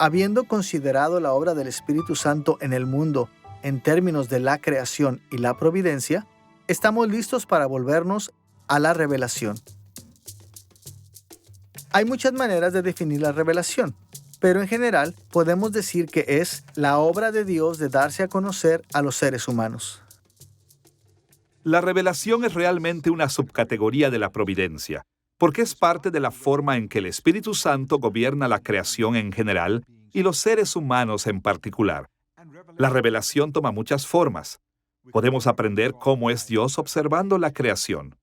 Habiendo considerado la obra del Espíritu Santo en el mundo en términos de la creación y la providencia, estamos listos para volvernos a la revelación. Hay muchas maneras de definir la revelación, pero en general podemos decir que es la obra de Dios de darse a conocer a los seres humanos. La revelación es realmente una subcategoría de la providencia, porque es parte de la forma en que el Espíritu Santo gobierna la creación en general y los seres humanos en particular. La revelación toma muchas formas. Podemos aprender cómo es Dios observando la creación.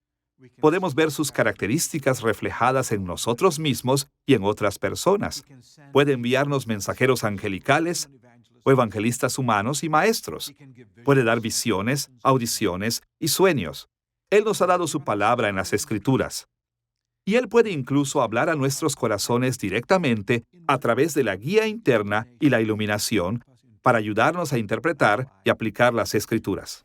Podemos ver sus características reflejadas en nosotros mismos y en otras personas. Puede enviarnos mensajeros angelicales o evangelistas humanos y maestros. Puede dar visiones, audiciones y sueños. Él nos ha dado su palabra en las Escrituras. Y Él puede incluso hablar a nuestros corazones directamente a través de la guía interna y la iluminación para ayudarnos a interpretar y aplicar las Escrituras.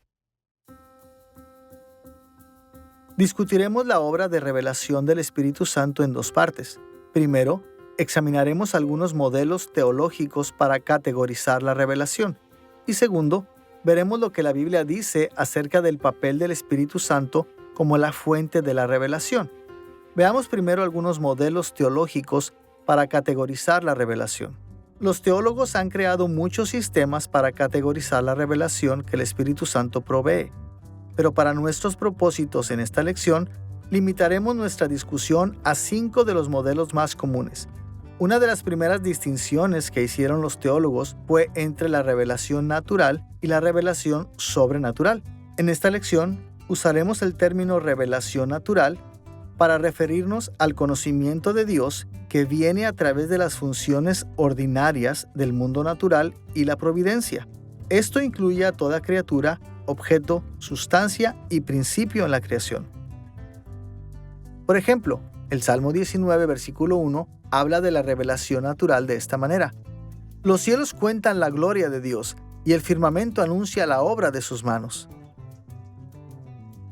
Discutiremos la obra de revelación del Espíritu Santo en dos partes. Primero, examinaremos algunos modelos teológicos para categorizar la revelación. Y segundo, veremos lo que la Biblia dice acerca del papel del Espíritu Santo como la fuente de la revelación. Veamos primero algunos modelos teológicos para categorizar la revelación. Los teólogos han creado muchos sistemas para categorizar la revelación que el Espíritu Santo provee. Pero para nuestros propósitos en esta lección, limitaremos nuestra discusión a 5 de los modelos más comunes. Una de las primeras distinciones que hicieron los teólogos fue entre la revelación natural y la revelación sobrenatural. En esta lección, usaremos el término revelación natural para referirnos al conocimiento de Dios que viene a través de las funciones ordinarias del mundo natural y la providencia. Esto incluye a toda criatura, objeto, sustancia y principio en la creación. Por ejemplo, el Salmo 19, versículo 1, habla de la revelación natural de esta manera. Los cielos cuentan la gloria de Dios, y el firmamento anuncia la obra de sus manos.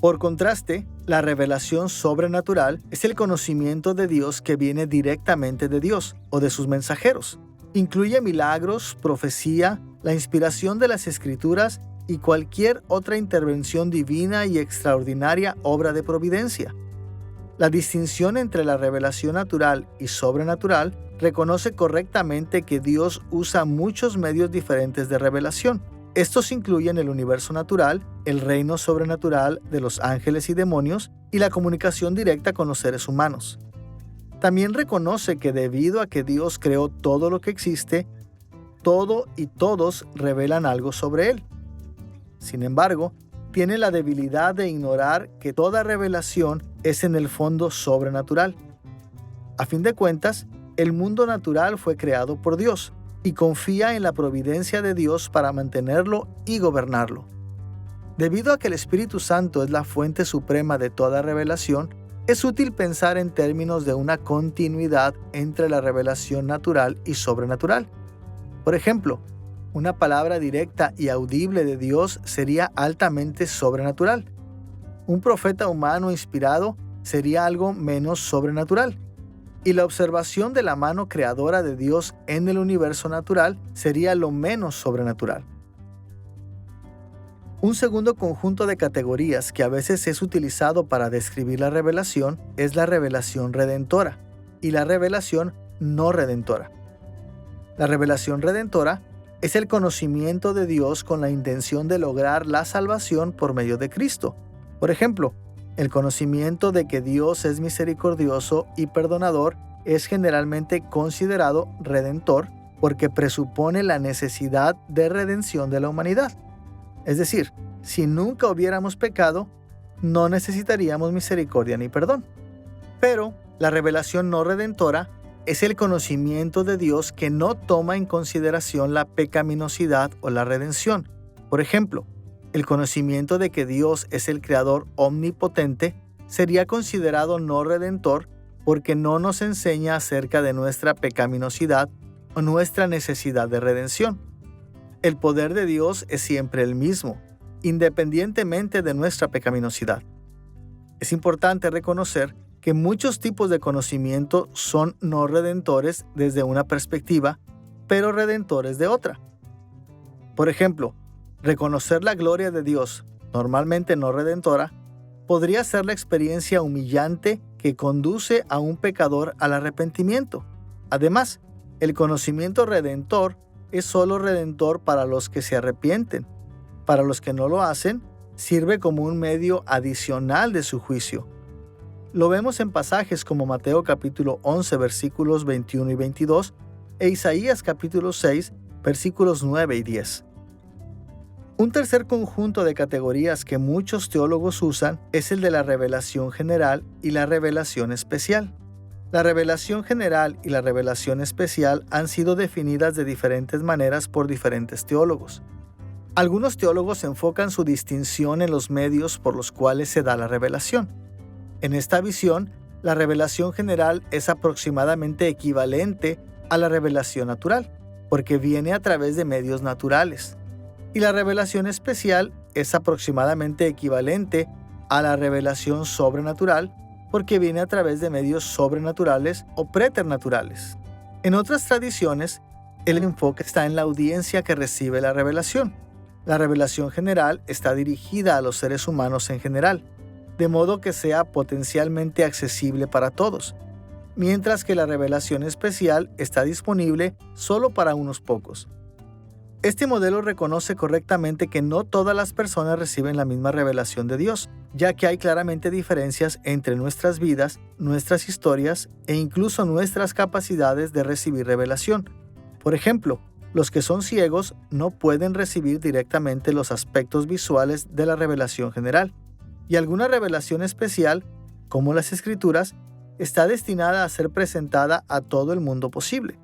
Por contraste, la revelación sobrenatural es el conocimiento de Dios que viene directamente de Dios o de sus mensajeros. Incluye milagros, profecía, la inspiración de las Escrituras y cualquier otra intervención divina y extraordinaria obra de providencia. La distinción entre la revelación natural y sobrenatural reconoce correctamente que Dios usa muchos medios diferentes de revelación. Estos incluyen el universo natural, el reino sobrenatural de los ángeles y demonios y la comunicación directa con los seres humanos. También reconoce que debido a que Dios creó todo lo que existe, todo y todos revelan algo sobre Él. Sin embargo, tiene la debilidad de ignorar que toda revelación es en el fondo sobrenatural. A fin de cuentas, el mundo natural fue creado por Dios y confía en la providencia de Dios para mantenerlo y gobernarlo. Debido a que el Espíritu Santo es la fuente suprema de toda revelación, es útil pensar en términos de una continuidad entre la revelación natural y sobrenatural. Por ejemplo, una palabra directa y audible de Dios sería altamente sobrenatural. Un profeta humano inspirado sería algo menos sobrenatural. Y la observación de la mano creadora de Dios en el universo natural sería lo menos sobrenatural. Un segundo conjunto de categorías que a veces es utilizado para describir la revelación es la revelación redentora y la revelación no redentora. La revelación redentora es el conocimiento de Dios con la intención de lograr la salvación por medio de Cristo. Por ejemplo, el conocimiento de que Dios es misericordioso y perdonador es generalmente considerado redentor porque presupone la necesidad de redención de la humanidad. Es decir, si nunca hubiéramos pecado, no necesitaríamos misericordia ni perdón. Pero la revelación no redentora es el conocimiento de Dios que no toma en consideración la pecaminosidad o la redención. Por ejemplo, el conocimiento de que Dios es el Creador omnipotente sería considerado no redentor porque no nos enseña acerca de nuestra pecaminosidad o nuestra necesidad de redención. El poder de Dios es siempre el mismo, independientemente de nuestra pecaminosidad. Es importante reconocer que muchos tipos de conocimiento son no redentores desde una perspectiva, pero redentores de otra. Por ejemplo, reconocer la gloria de Dios, normalmente no redentora, podría ser la experiencia humillante que conduce a un pecador al arrepentimiento. Además, el conocimiento redentor es solo redentor para los que se arrepienten. Para los que no lo hacen, sirve como un medio adicional de su juicio. Lo vemos en pasajes como Mateo capítulo 11 versículos 21 y 22 e Isaías capítulo 6 versículos 9 y 10. Un tercer conjunto de categorías que muchos teólogos usan es el de la revelación general y la revelación especial. La revelación general y la revelación especial han sido definidas de diferentes maneras por diferentes teólogos. Algunos teólogos enfocan su distinción en los medios por los cuales se da la revelación. En esta visión, la revelación general es aproximadamente equivalente a la revelación natural, porque viene a través de medios naturales. Y la revelación especial es aproximadamente equivalente a la revelación sobrenatural, porque viene a través de medios sobrenaturales o preternaturales. En otras tradiciones, el enfoque está en la audiencia que recibe la revelación. La revelación general está dirigida a los seres humanos en general, de modo que sea potencialmente accesible para todos, mientras que la revelación especial está disponible solo para unos pocos. Este modelo reconoce correctamente que no todas las personas reciben la misma revelación de Dios, ya que hay claramente diferencias entre nuestras vidas, nuestras historias e incluso nuestras capacidades de recibir revelación. Por ejemplo, los que son ciegos no pueden recibir directamente los aspectos visuales de la revelación general, y alguna revelación especial, como las Escrituras, está destinada a ser presentada a todo el mundo posible.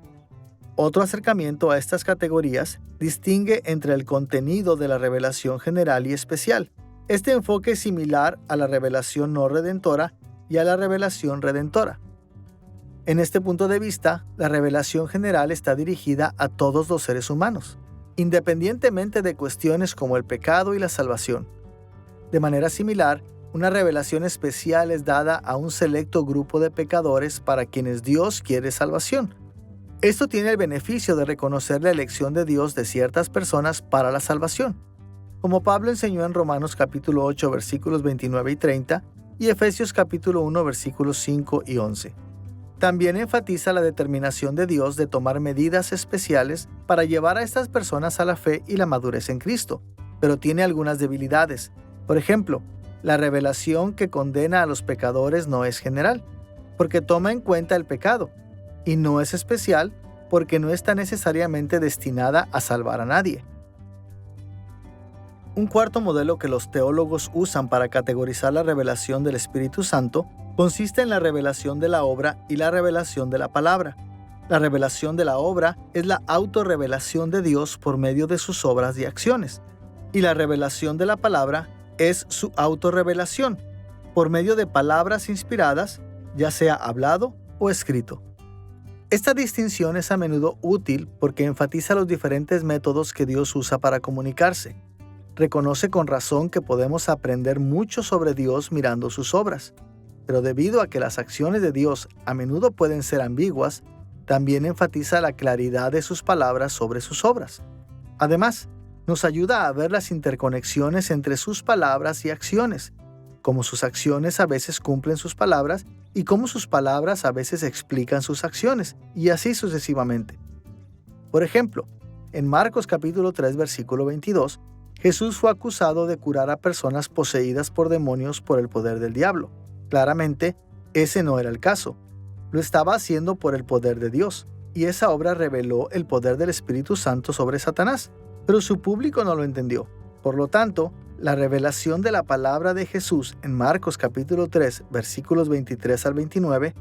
Otro acercamiento a estas categorías distingue entre el contenido de la revelación general y especial. Este enfoque es similar a la revelación no redentora y a la revelación redentora. En este punto de vista, la revelación general está dirigida a todos los seres humanos, independientemente de cuestiones como el pecado y la salvación. De manera similar, una revelación especial es dada a un selecto grupo de pecadores para quienes Dios quiere salvación. Esto tiene el beneficio de reconocer la elección de Dios de ciertas personas para la salvación, como Pablo enseñó en Romanos capítulo 8 versículos 29 y 30 y Efesios capítulo 1 versículos 5 y 11. También enfatiza la determinación de Dios de tomar medidas especiales para llevar a estas personas a la fe y la madurez en Cristo, pero tiene algunas debilidades. Por ejemplo, la revelación que condena a los pecadores no es general, porque toma en cuenta el pecado, y no es especial porque no está necesariamente destinada a salvar a nadie. Un cuarto modelo que los teólogos usan para categorizar la revelación del Espíritu Santo consiste en la revelación de la obra y la revelación de la palabra. La revelación de la obra es la autorrevelación de Dios por medio de sus obras y acciones, y la revelación de la palabra es su autorrevelación por medio de palabras inspiradas, ya sea hablado o escrito. Esta distinción es a menudo útil porque enfatiza los diferentes métodos que Dios usa para comunicarse. Reconoce con razón que podemos aprender mucho sobre Dios mirando sus obras, pero debido a que las acciones de Dios a menudo pueden ser ambiguas, también enfatiza la claridad de sus palabras sobre sus obras. Además, nos ayuda a ver las interconexiones entre sus palabras y acciones, cómo sus acciones a veces cumplen sus palabras y cómo sus palabras a veces explican sus acciones, y así sucesivamente. Por ejemplo, en Marcos capítulo 3 versículo 22, Jesús fue acusado de curar a personas poseídas por demonios por el poder del diablo. Claramente, ese no era el caso. Lo estaba haciendo por el poder de Dios, y esa obra reveló el poder del Espíritu Santo sobre Satanás, pero su público no lo entendió. Por lo tanto, la revelación de la palabra de Jesús en Marcos capítulo 3, versículos 23 al 29,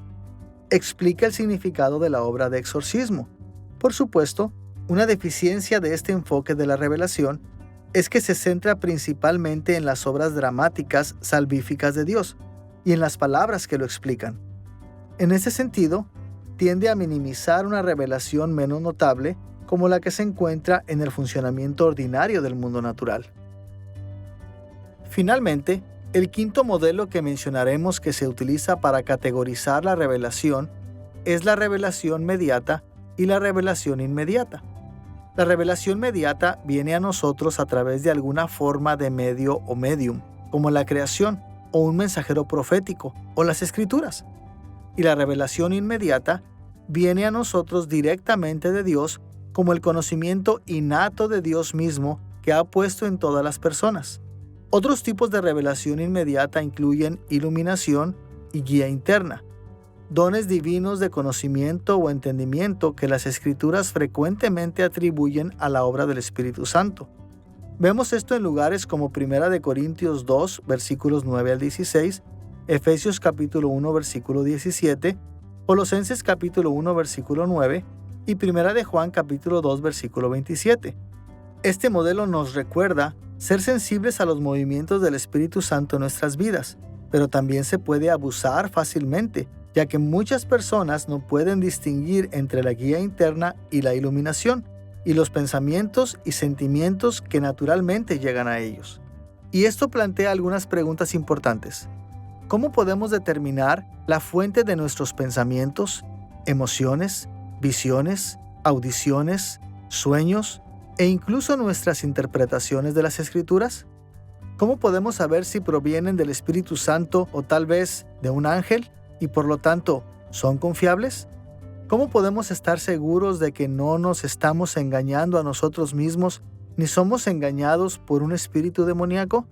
explica el significado de la obra de exorcismo. Por supuesto, una deficiencia de este enfoque de la revelación es que se centra principalmente en las obras dramáticas salvíficas de Dios y en las palabras que lo explican. En ese sentido, tiende a minimizar una revelación menos notable como la que se encuentra en el funcionamiento ordinario del mundo natural. Finalmente, el quinto modelo que mencionaremos que se utiliza para categorizar la revelación es la revelación mediata y la revelación inmediata. La revelación inmediata viene a nosotros a través de alguna forma de medio o medium, como la creación, o un mensajero profético, o las escrituras. Y la revelación inmediata viene a nosotros directamente de Dios, como el conocimiento innato de Dios mismo que ha puesto en todas las personas. Otros tipos de revelación inmediata incluyen iluminación y guía interna, dones divinos de conocimiento o entendimiento que las Escrituras frecuentemente atribuyen a la obra del Espíritu Santo. Vemos esto en lugares como 1 Corintios 2, versículos 9 al 16, Efesios capítulo 1, versículo 17, Colosenses capítulo 1, versículo 9 y 1 de Juan capítulo 2, versículo 27. Este modelo nos recuerda ser sensibles a los movimientos del Espíritu Santo en nuestras vidas, pero también se puede abusar fácilmente, ya que muchas personas no pueden distinguir entre la guía interna y la iluminación, y los pensamientos y sentimientos que naturalmente llegan a ellos. Y esto plantea algunas preguntas importantes. ¿Cómo podemos determinar la fuente de nuestros pensamientos, emociones, visiones, audiciones, sueños e incluso nuestras interpretaciones de las Escrituras? ¿Cómo podemos saber si provienen del Espíritu Santo o tal vez de un ángel y por lo tanto son confiables? ¿Cómo podemos estar seguros de que no nos estamos engañando a nosotros mismos ni somos engañados por un espíritu demoníaco?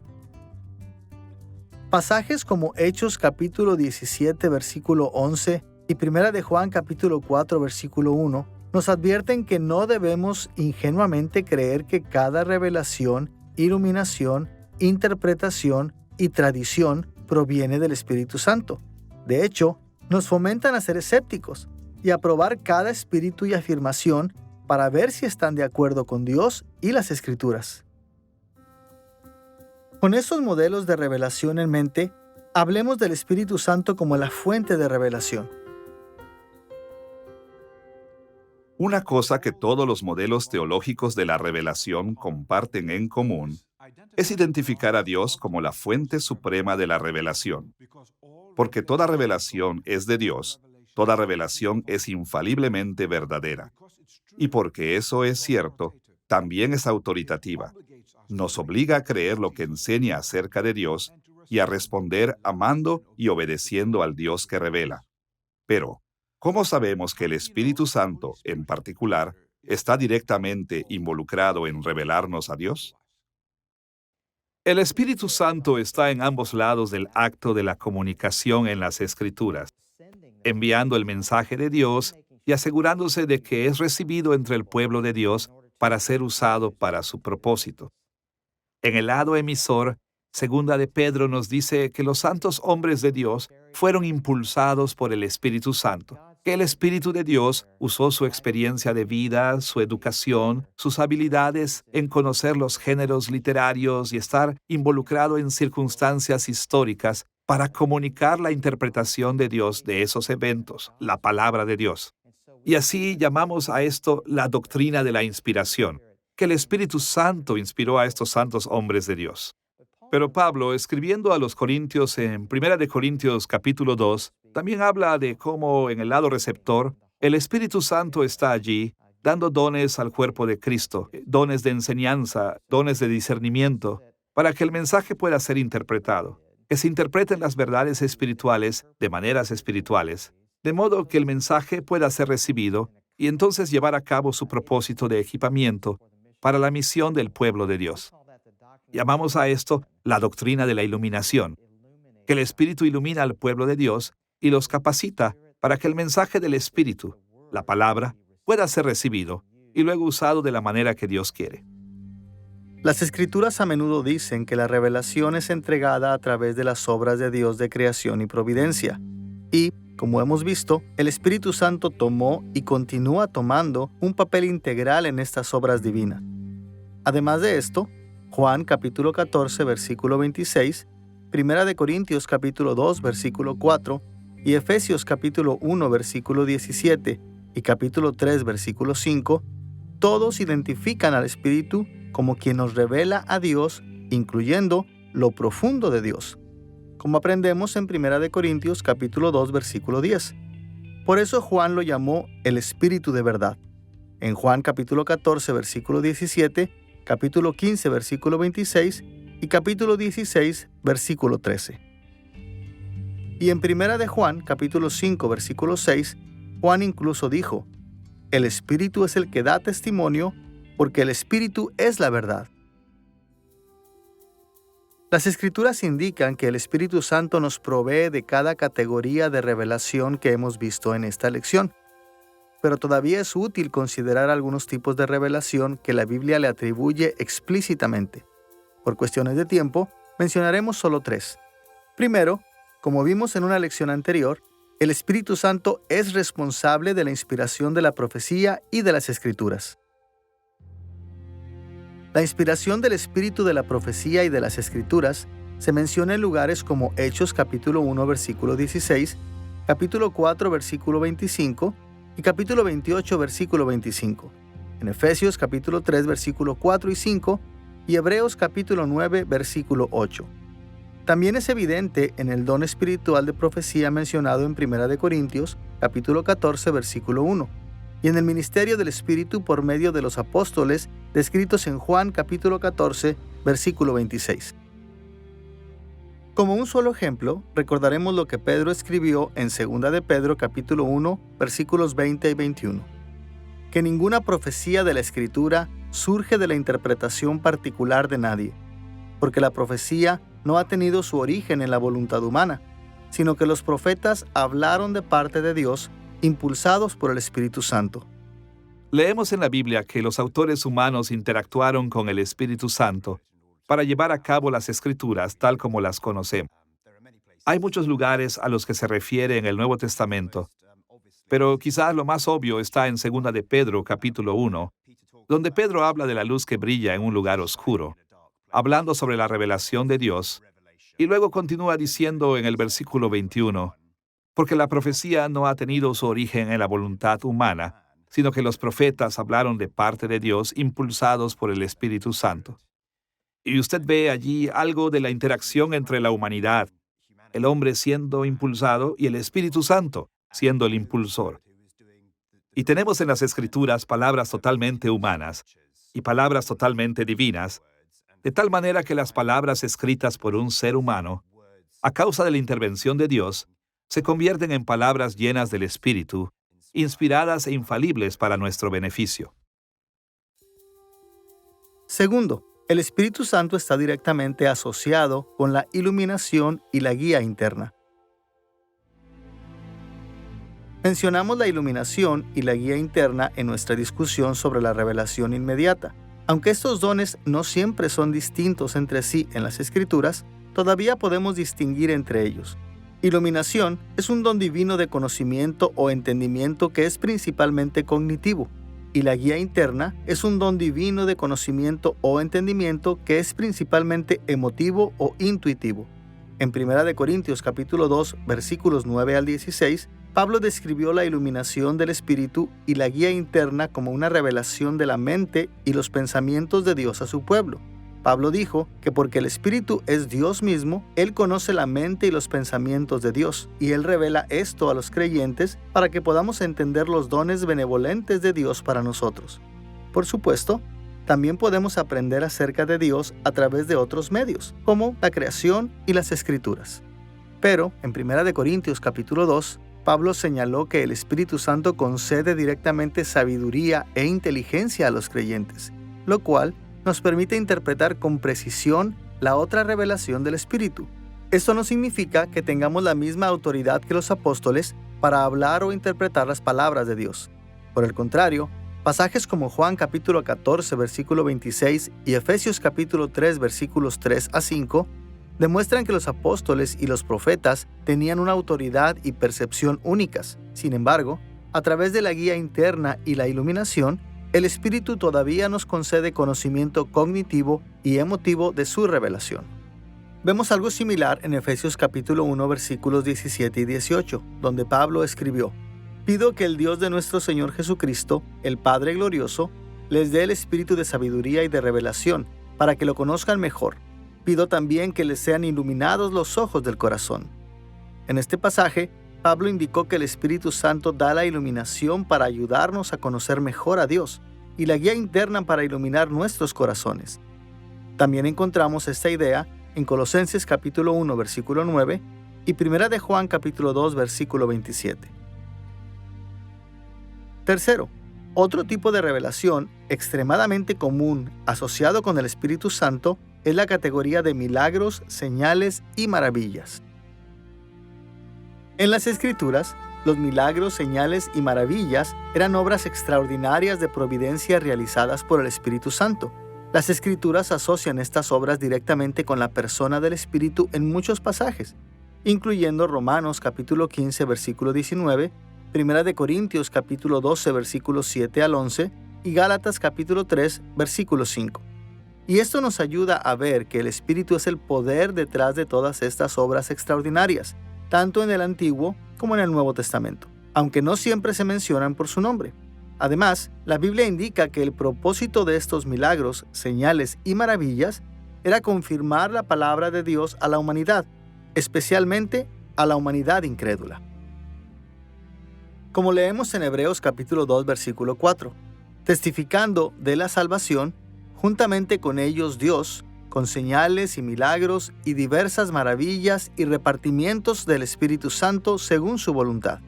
Pasajes como Hechos capítulo 17 versículo 11 y 1 de Juan capítulo 4 versículo 1 nos advierten que no debemos ingenuamente creer que cada revelación, iluminación, interpretación y tradición proviene del Espíritu Santo. De hecho, nos fomentan a ser escépticos y a probar cada espíritu y afirmación para ver si están de acuerdo con Dios y las Escrituras. Con estos modelos de revelación en mente, hablemos del Espíritu Santo como la fuente de revelación. Una cosa que todos los modelos teológicos de la revelación comparten en común es identificar a Dios como la fuente suprema de la revelación. Porque toda revelación es de Dios, toda revelación es infaliblemente verdadera. Y porque eso es cierto, también es autoritativa. Nos obliga a creer lo que enseña acerca de Dios y a responder amando y obedeciendo al Dios que revela. Pero, ¿cómo sabemos que el Espíritu Santo, en particular, está directamente involucrado en revelarnos a Dios? El Espíritu Santo está en ambos lados del acto de la comunicación en las Escrituras, enviando el mensaje de Dios y asegurándose de que es recibido entre el pueblo de Dios para ser usado para su propósito. En el lado emisor, Segunda de Pedro nos dice que los santos hombres de Dios fueron impulsados por el Espíritu Santo, que el Espíritu de Dios usó su experiencia de vida, su educación, sus habilidades en conocer los géneros literarios y estar involucrado en circunstancias históricas para comunicar la interpretación de Dios de esos eventos, la palabra de Dios. Y así llamamos a esto la doctrina de la inspiración, que el Espíritu Santo inspiró a estos santos hombres de Dios. Pero Pablo, escribiendo a los Corintios en 1 de Corintios capítulo 2, también habla de cómo en el lado receptor, el Espíritu Santo está allí, dando dones al cuerpo de Cristo, dones de enseñanza, dones de discernimiento, para que el mensaje pueda ser interpretado, que se interpreten las verdades espirituales de maneras espirituales, de modo que el mensaje pueda ser recibido y entonces llevar a cabo su propósito de equipamiento para la misión del pueblo de Dios. Llamamos a esto la doctrina de la iluminación, que el Espíritu ilumina al pueblo de Dios y los capacita para que el mensaje del Espíritu, la palabra, pueda ser recibido y luego usado de la manera que Dios quiere. Las Escrituras a menudo dicen que la revelación es entregada a través de las obras de Dios de creación y providencia. Y, como hemos visto, el Espíritu Santo tomó y continúa tomando un papel integral en estas obras divinas. Además de esto, Juan capítulo 14, versículo 26, 1 de Corintios capítulo 2, versículo 4 y Efesios capítulo 1, versículo 17 y capítulo 3, versículo 5, todos identifican al Espíritu como quien nos revela a Dios, incluyendo lo profundo de Dios, como aprendemos en 1 de Corintios capítulo 2, versículo 10. Por eso Juan lo llamó el Espíritu de verdad. En Juan capítulo 14, versículo 17, capítulo 15, versículo 26 y capítulo 16, versículo 13. Y en Primera de Juan, capítulo 5, versículo 6, Juan incluso dijo: el Espíritu es el que da testimonio, porque el Espíritu es la verdad. Las Escrituras indican que el Espíritu Santo nos provee de cada categoría de revelación que hemos visto en esta lección. Pero todavía es útil considerar algunos tipos de revelación que la Biblia le atribuye explícitamente. Por cuestiones de tiempo, mencionaremos solo 3. Primero, como vimos en una lección anterior, el Espíritu Santo es responsable de la inspiración de la profecía y de las Escrituras. La inspiración del Espíritu de la profecía y de las Escrituras se menciona en lugares como Hechos capítulo 1 versículo 16, capítulo 4 versículo 25 y capítulo 28 versículo 25, en Efesios capítulo 3 versículo 4 y 5 y Hebreos capítulo 9 versículo 8. También es evidente en el don espiritual de profecía mencionado en 1 de Corintios capítulo 14 versículo 1. Y en el ministerio del Espíritu por medio de los apóstoles, descritos en Juan capítulo 14, versículo 26. Como un solo ejemplo, recordaremos lo que Pedro escribió en 2 de Pedro capítulo 1, versículos 20 y 21. Que ninguna profecía de la Escritura surge de la interpretación particular de nadie, porque la profecía no ha tenido su origen en la voluntad humana, sino que los profetas hablaron de parte de Dios, impulsados por el Espíritu Santo. Leemos en la Biblia que los autores humanos interactuaron con el Espíritu Santo para llevar a cabo las Escrituras tal como las conocemos. Hay muchos lugares a los que se refiere en el Nuevo Testamento, pero quizás lo más obvio está en 2 de Pedro capítulo 1, donde Pedro habla de la luz que brilla en un lugar oscuro, hablando sobre la revelación de Dios, y luego continúa diciendo en el versículo 21, porque la profecía no ha tenido su origen en la voluntad humana, sino que los profetas hablaron de parte de Dios impulsados por el Espíritu Santo. Y usted ve allí algo de la interacción entre la humanidad, el hombre siendo impulsado y el Espíritu Santo siendo el impulsor. Y tenemos en las Escrituras palabras totalmente humanas y palabras totalmente divinas, de tal manera que las palabras escritas por un ser humano, a causa de la intervención de Dios, se convierten en palabras llenas del Espíritu, inspiradas e infalibles para nuestro beneficio. Segundo, el Espíritu Santo está directamente asociado con la iluminación y la guía interna. Mencionamos la iluminación y la guía interna en nuestra discusión sobre la revelación inmediata. Aunque estos dones no siempre son distintos entre sí en las Escrituras, todavía podemos distinguir entre ellos. Iluminación es un don divino de conocimiento o entendimiento que es principalmente cognitivo, y la guía interna es un don divino de conocimiento o entendimiento que es principalmente emotivo o intuitivo. En 1 de Corintios capítulo 2, versículos 9 al 16, Pablo describió la iluminación del Espíritu y la guía interna como una revelación de la mente y los pensamientos de Dios a su pueblo. Pablo dijo que porque el Espíritu es Dios mismo, Él conoce la mente y los pensamientos de Dios, y Él revela esto a los creyentes para que podamos entender los dones benevolentes de Dios para nosotros. Por supuesto, también podemos aprender acerca de Dios a través de otros medios, como la creación y las Escrituras. Pero, en 1 Corintios capítulo 2, Pablo señaló que el Espíritu Santo concede directamente sabiduría e inteligencia a los creyentes, lo cual nos permite interpretar con precisión la otra revelación del Espíritu. Esto no significa que tengamos la misma autoridad que los apóstoles para hablar o interpretar las palabras de Dios. Por el contrario, pasajes como Juan capítulo 14, versículo 26 y Efesios capítulo 3, versículos 3 a 5, demuestran que los apóstoles y los profetas tenían una autoridad y percepción únicas. Sin embargo, a través de la guía interna y la iluminación, el Espíritu todavía nos concede conocimiento cognitivo y emotivo de su revelación. Vemos algo similar en Efesios capítulo 1, versículos 17 y 18, donde Pablo escribió: «Pido que el Dios de nuestro Señor Jesucristo, el Padre glorioso, les dé el espíritu de sabiduría y de revelación, para que lo conozcan mejor. Pido también que les sean iluminados los ojos del corazón». En este pasaje, Pablo indicó que el Espíritu Santo da la iluminación para ayudarnos a conocer mejor a Dios y la guía interna para iluminar nuestros corazones. También encontramos esta idea en Colosenses capítulo 1, versículo 9 y 1 de Juan capítulo 2, versículo 27. Tercero, otro tipo de revelación extremadamente común asociado con el Espíritu Santo es la categoría de milagros, señales y maravillas. En las Escrituras, los milagros, señales y maravillas eran obras extraordinarias de providencia realizadas por el Espíritu Santo. Las Escrituras asocian estas obras directamente con la persona del Espíritu en muchos pasajes, incluyendo Romanos capítulo 15, versículo 19, 1 de Corintios capítulo 12, versículos 7 al 11 y Gálatas capítulo 3, versículo 5. Y esto nos ayuda a ver que el Espíritu es el poder detrás de todas estas obras extraordinarias, tanto en el Antiguo como en el Nuevo Testamento, aunque no siempre se mencionan por su nombre. Además, la Biblia indica que el propósito de estos milagros, señales y maravillas era confirmar la palabra de Dios a la humanidad, especialmente a la humanidad incrédula. Como leemos en Hebreos capítulo 2, versículo 4, testificando de la salvación, juntamente con ellos Dios, con señales y milagros y diversas maravillas y repartimientos del Espíritu Santo según su voluntad.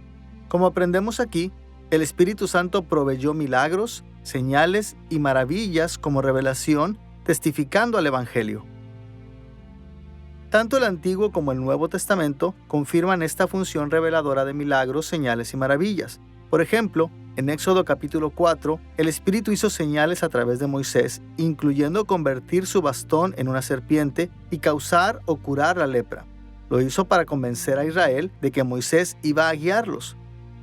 Como aprendemos aquí, el Espíritu Santo proveyó milagros, señales y maravillas como revelación, testificando al Evangelio. Tanto el Antiguo como el Nuevo Testamento confirman esta función reveladora de milagros, señales y maravillas. Por ejemplo, en Éxodo capítulo 4, el Espíritu hizo señales a través de Moisés, incluyendo convertir su bastón en una serpiente y causar o curar la lepra. Lo hizo para convencer a Israel de que Moisés iba a guiarlos.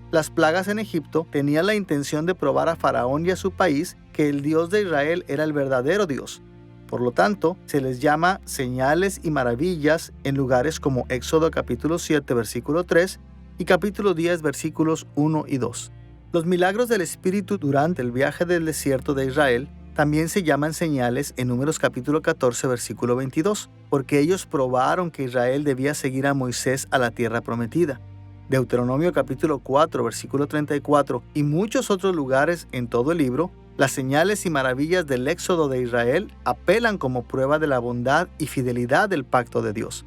Las plagas en Egipto tenían la intención de probar a Faraón y a su país que el Dios de Israel era el verdadero Dios. Por lo tanto, se les llama señales y maravillas en lugares como Éxodo capítulo 7, versículo 3 y capítulo 10, versículos 1 y 2. Los milagros del Espíritu durante el viaje del desierto de Israel también se llaman señales en Números capítulo 14, versículo 22, porque ellos probaron que Israel debía seguir a Moisés a la tierra prometida. Deuteronomio capítulo 4, versículo 34 y muchos otros lugares en todo el libro, las señales y maravillas del éxodo de Israel apelan como prueba de la bondad y fidelidad del pacto de Dios.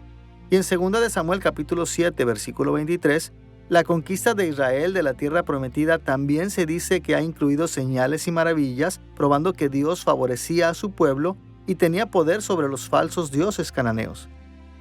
Y en 2 de Samuel capítulo 7, versículo 23, la conquista de Israel de la tierra prometida también se dice que ha incluido señales y maravillas, probando que Dios favorecía a su pueblo y tenía poder sobre los falsos dioses cananeos.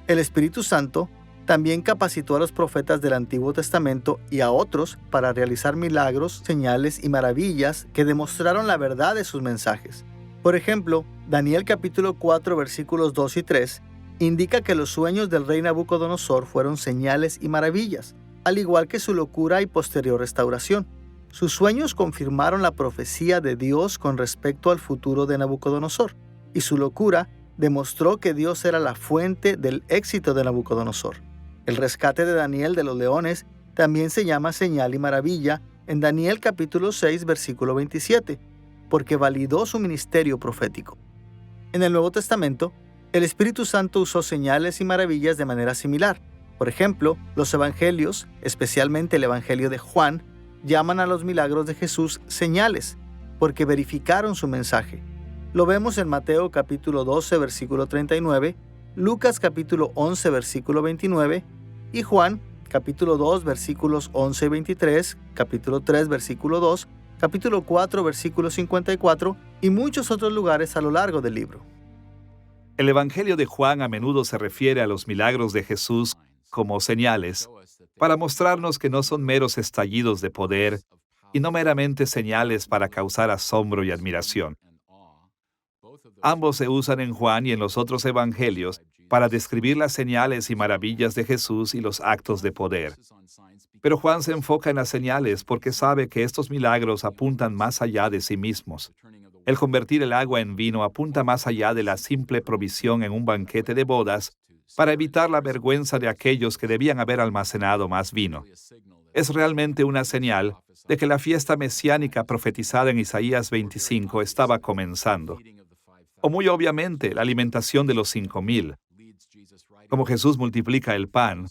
El Espíritu Santo también capacitó a los profetas del Antiguo Testamento y a otros para realizar milagros, señales y maravillas que demostraron la verdad de sus mensajes. Por ejemplo, Daniel capítulo 4, versículos 2 y 3, indica que los sueños del rey Nabucodonosor fueron señales y maravillas, al igual que su locura y posterior restauración. Sus sueños confirmaron la profecía de Dios con respecto al futuro de Nabucodonosor, y su locura demostró que Dios era la fuente del éxito de Nabucodonosor. El rescate de Daniel de los leones también se llama señal y maravilla en Daniel capítulo 6, versículo 27, porque validó su ministerio profético. En el Nuevo Testamento, el Espíritu Santo usó señales y maravillas de manera similar. Por ejemplo, los evangelios, especialmente el Evangelio de Juan, llaman a los milagros de Jesús señales, porque verificaron su mensaje. Lo vemos en Mateo capítulo 12, versículo 39, Lucas capítulo 11, versículo 29, y Juan capítulo 2, versículos 11 y 23, capítulo 3, versículo 2, capítulo 4, versículo 54, y muchos otros lugares a lo largo del libro. El Evangelio de Juan a menudo se refiere a los milagros de Jesús como señales, para mostrarnos que no son meros estallidos de poder y no meramente señales para causar asombro y admiración. Ambos se usan en Juan y en los otros evangelios para describir las señales y maravillas de Jesús y los actos de poder. Pero Juan se enfoca en las señales porque sabe que estos milagros apuntan más allá de sí mismos. El convertir el agua en vino apunta más allá de la simple provisión en un banquete de bodas para evitar la vergüenza de aquellos que debían haber almacenado más vino. Es realmente una señal de que la fiesta mesiánica profetizada en Isaías 25 estaba comenzando. O muy obviamente, la alimentación de los 5,000. Como Jesús multiplica el pan,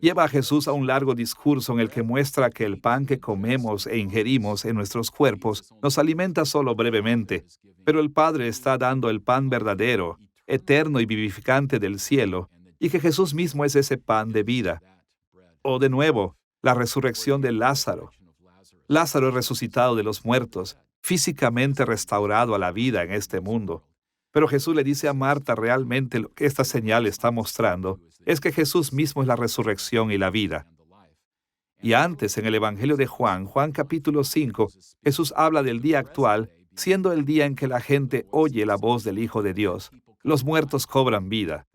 lleva a Jesús a un largo discurso en el que muestra que el pan que comemos e ingerimos en nuestros cuerpos nos alimenta solo brevemente, pero el Padre está dando el pan verdadero, eterno y vivificante del cielo, y que Jesús mismo es ese pan de vida. O de nuevo, la resurrección de Lázaro. Lázaro es resucitado de los muertos, físicamente restaurado a la vida en este mundo. Pero Jesús le dice a Marta realmente lo que esta señal está mostrando es que Jesús mismo es la resurrección y la vida. Y antes, en el Evangelio de Juan, Juan capítulo 5, Jesús habla del día actual, siendo el día en que la gente oye la voz del Hijo de Dios. Los muertos cobran vida.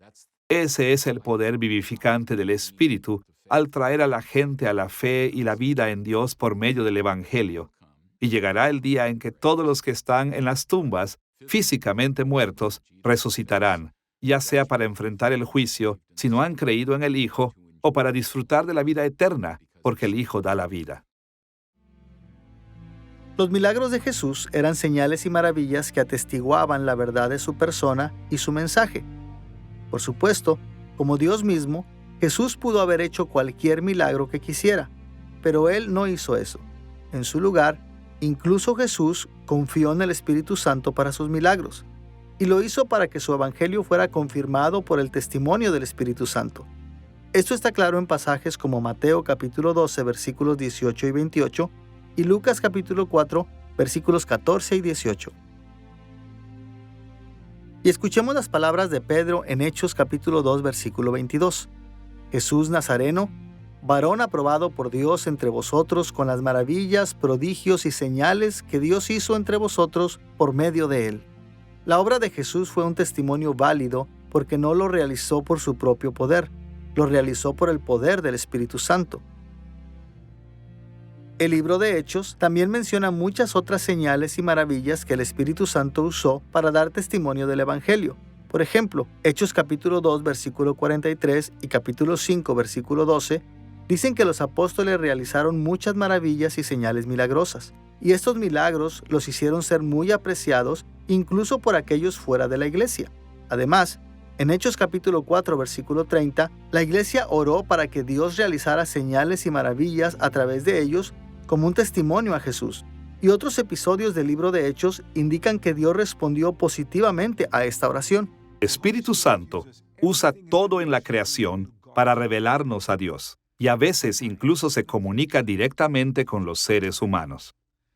Ese es el poder vivificante del Espíritu al traer a la gente a la fe y la vida en Dios por medio del Evangelio. Y llegará el día en que todos los que están en las tumbas, físicamente muertos, resucitarán, ya sea para enfrentar el juicio, si no han creído en el Hijo, o para disfrutar de la vida eterna, porque el Hijo da la vida. Los milagros de Jesús eran señales y maravillas que atestiguaban la verdad de su persona y su mensaje. Por supuesto, como Dios mismo, Jesús pudo haber hecho cualquier milagro que quisiera, pero Él no hizo eso. En su lugar, incluso Jesús confió en el Espíritu Santo para sus milagros, y lo hizo para que su evangelio fuera confirmado por el testimonio del Espíritu Santo. Esto está claro en pasajes como Mateo capítulo 12, versículos 18 y 28, y Lucas capítulo 4, versículos 14 y 18. Y escuchemos las palabras de Pedro en Hechos capítulo 2, versículo 22. Jesús Nazareno, varón aprobado por Dios entre vosotros con las maravillas, prodigios y señales que Dios hizo entre vosotros por medio de él. La obra de Jesús fue un testimonio válido porque no lo realizó por su propio poder, lo realizó por el poder del Espíritu Santo. El libro de Hechos también menciona muchas otras señales y maravillas que el Espíritu Santo usó para dar testimonio del Evangelio. Por ejemplo, Hechos capítulo 2, versículo 43 y capítulo 5, versículo 12, dicen que los apóstoles realizaron muchas maravillas y señales milagrosas, y estos milagros los hicieron ser muy apreciados incluso por aquellos fuera de la iglesia. Además, en Hechos capítulo 4, versículo 30, la iglesia oró para que Dios realizara señales y maravillas a través de ellos como un testimonio a Jesús. Y otros episodios del libro de Hechos indican que Dios respondió positivamente a esta oración. Espíritu Santo usa todo en la creación para revelarnos a Dios, y a veces incluso se comunica directamente con los seres humanos.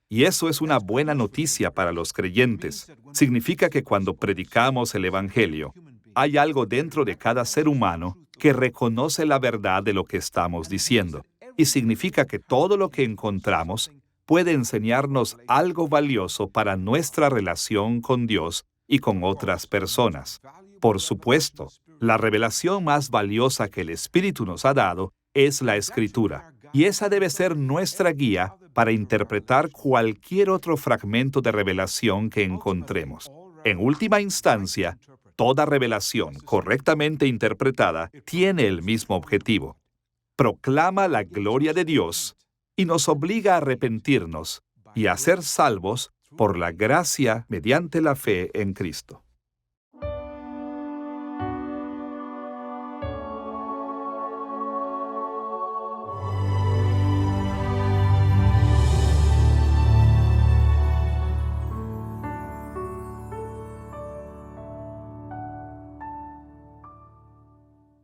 Y eso es una buena noticia para los creyentes. Significa que cuando predicamos el Evangelio, hay algo dentro de cada ser humano que reconoce la verdad de lo que estamos diciendo. Y significa que todo lo que encontramos puede enseñarnos algo valioso para nuestra relación con Dios y con otras personas. Por supuesto, la revelación más valiosa que el Espíritu nos ha dado es la Escritura, y esa debe ser nuestra guía para interpretar cualquier otro fragmento de revelación que encontremos. En última instancia, toda revelación correctamente interpretada tiene el mismo objetivo: proclama la gloria de Dios y nos obliga a arrepentirnos y a ser salvos por la gracia mediante la fe en Cristo.